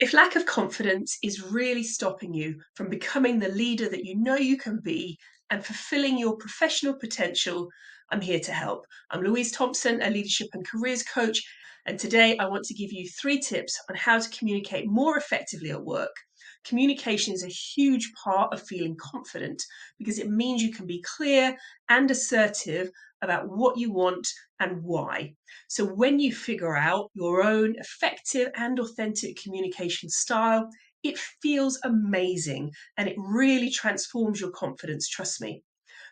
If lack of confidence is really stopping you from becoming the leader that you know you can be and fulfilling your professional potential, I'm here to help. I'm Louise Thompson, a leadership and careers coach, and today I want to give you 3 tips on how to communicate more effectively at work. Communication is a huge part of feeling confident because it means you can be clear and assertive about what you want and why. So, when you figure out your own effective and authentic communication style, it feels amazing and it really transforms your confidence. Trust me.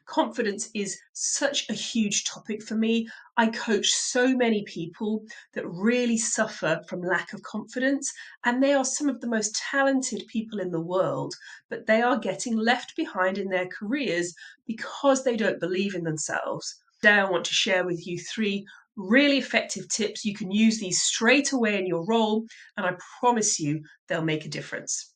Confidence is such a huge topic for me. I coach so many people that really suffer from lack of confidence, and they are some of the most talented people in the world, but they are getting left behind in their careers because they don't believe in themselves. Today, I want to share with you 3 really effective tips. You can use these straight away in your role, and I promise you they'll make a difference.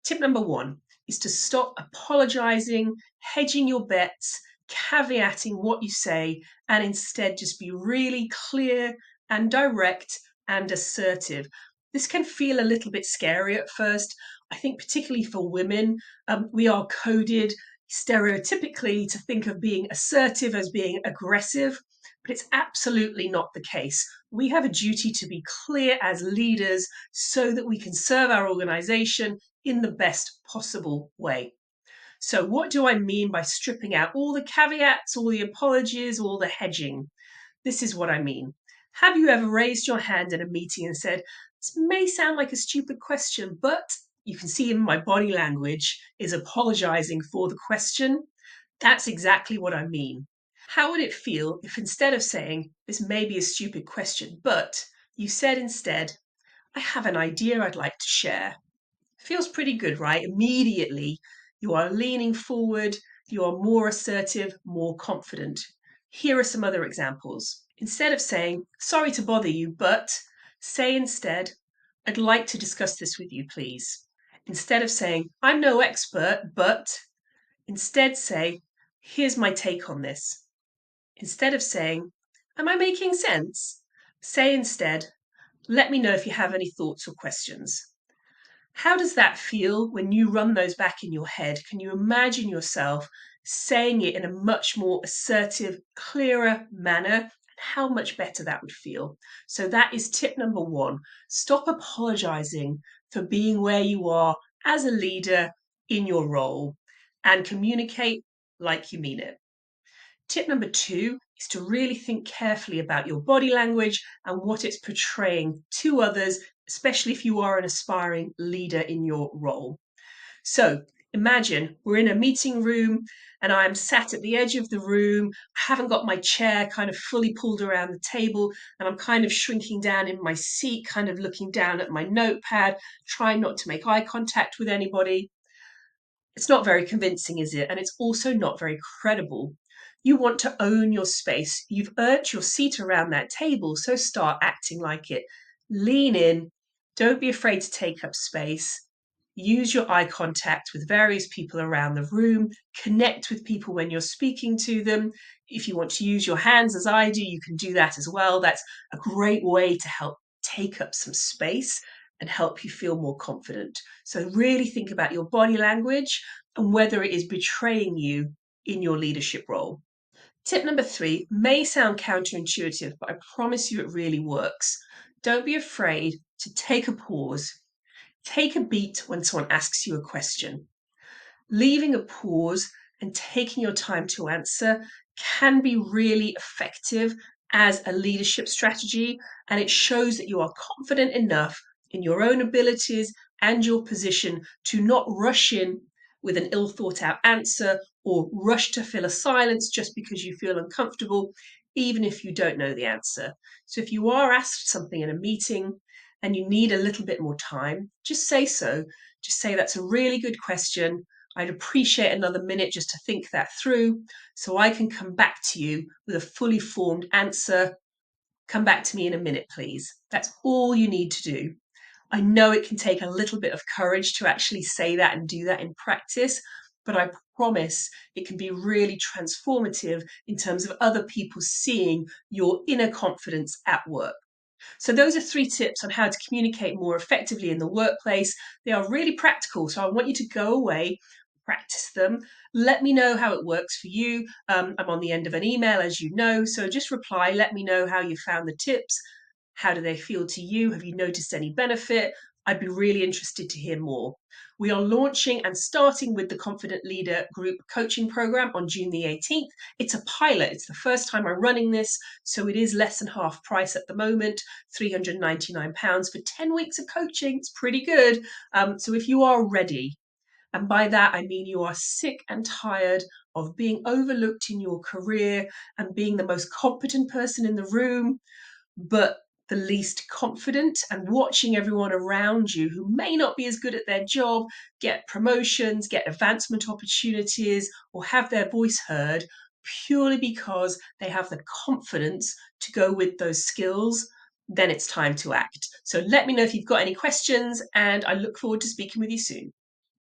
Tip number 1 is to stop apologizing, hedging your bets, caveating what you say, and instead just be really clear and direct and assertive. This can feel a little bit scary at first. I think, particularly for women, we are coded stereotypically to think of being assertive as being aggressive, but it's absolutely not the case. We have a duty to be clear as leaders so that we can serve our organization in the best possible way. So, what do I mean by stripping out all the caveats, all the apologies, all the hedging? This is what I mean. Have you ever raised your hand in a meeting and said, "This may sound like a stupid question, but," you can see in my body language, is apologizing for the question? That's exactly what I mean. How would it feel if instead of saying, "This may be a stupid question, but," you said instead, "I have an idea I'd like to share"? Feels pretty good, right? Immediately, you are leaning forward, you are more assertive, more confident. Here are some other examples. Instead of saying, "Sorry to bother you, but," say instead, "I'd like to discuss this with you, please." Instead of saying, "I'm no expert, but," instead say, "Here's my take on this." Instead of saying, "Am I making sense?" say instead, "Let me know if you have any thoughts or questions." How does that feel when you run those back in your head? Can you imagine yourself saying it in a much more assertive, clearer manner? And how much better that would feel. So, that is tip number 1. Stop apologizing for being where you are as a leader in your role and communicate like you mean it. Tip number 2 is to really think carefully about your body language and what it's portraying to others, especially if you are an aspiring leader in your role. So imagine we're in a meeting room and I'm sat at the edge of the room. I haven't got my chair kind of fully pulled around the table, and I'm kind of shrinking down in my seat, kind of looking down at my notepad, trying not to make eye contact with anybody. It's not very convincing, is it? And it's also not very credible. You want to own your space. You've earned your seat around that table, so start acting like it. Lean in. Don't be afraid to take up space. Use your eye contact with various people around the room. Connect with people when you're speaking to them. If you want to use your hands, as I do, you can do that as well. That's a great way to help take up some space and help you feel more confident. So, really think about your body language and whether it is betraying you in your leadership role. Tip number 3 may sound counterintuitive, but I promise you it really works. Don't be afraid to take a pause. Take a beat when someone asks you a question. Leaving a pause and taking your time to answer can be really effective as a leadership strategy, and it shows that you are confident enough in your own abilities and your position to not rush in with an ill thought out answer or rush to fill a silence just because you feel uncomfortable, even if you don't know the answer. So, if you are asked something in a meeting and you need a little bit more time, just say so. Just say, "That's a really good question. I'd appreciate another minute just to think that through so I can come back to you with a fully formed answer. Come back to me in a minute, please." That's all you need to do. I know it can take a little bit of courage to actually say that and do that in practice, but I promise it can be really transformative in terms of other people seeing your inner confidence at work. So those are 3 tips on how to communicate more effectively in the workplace. They are really practical, so I want you to go away, practice them. Let me know how it works for you. I'm on the end of an email, as you know, so just reply. Let me know how you found the tips. How do they feel to you? Have you noticed any benefit? I'd be really interested to hear more. We are launching and starting with the Confident Leader Group coaching program on June the 18th. It's a pilot. It's the first time I'm running this, so it is less than half price at the moment, £399 for 10 weeks of coaching. It's pretty good. So if you are ready, and by that I mean you are sick and tired of being overlooked in your career and being the most competent person in the room, but the least confident, and watching everyone around you who may not be as good at their job get promotions, get advancement opportunities, or have their voice heard purely because they have the confidence to go with those skills, then it's time to act. So let me know if you've got any questions, and I look forward to speaking with you soon.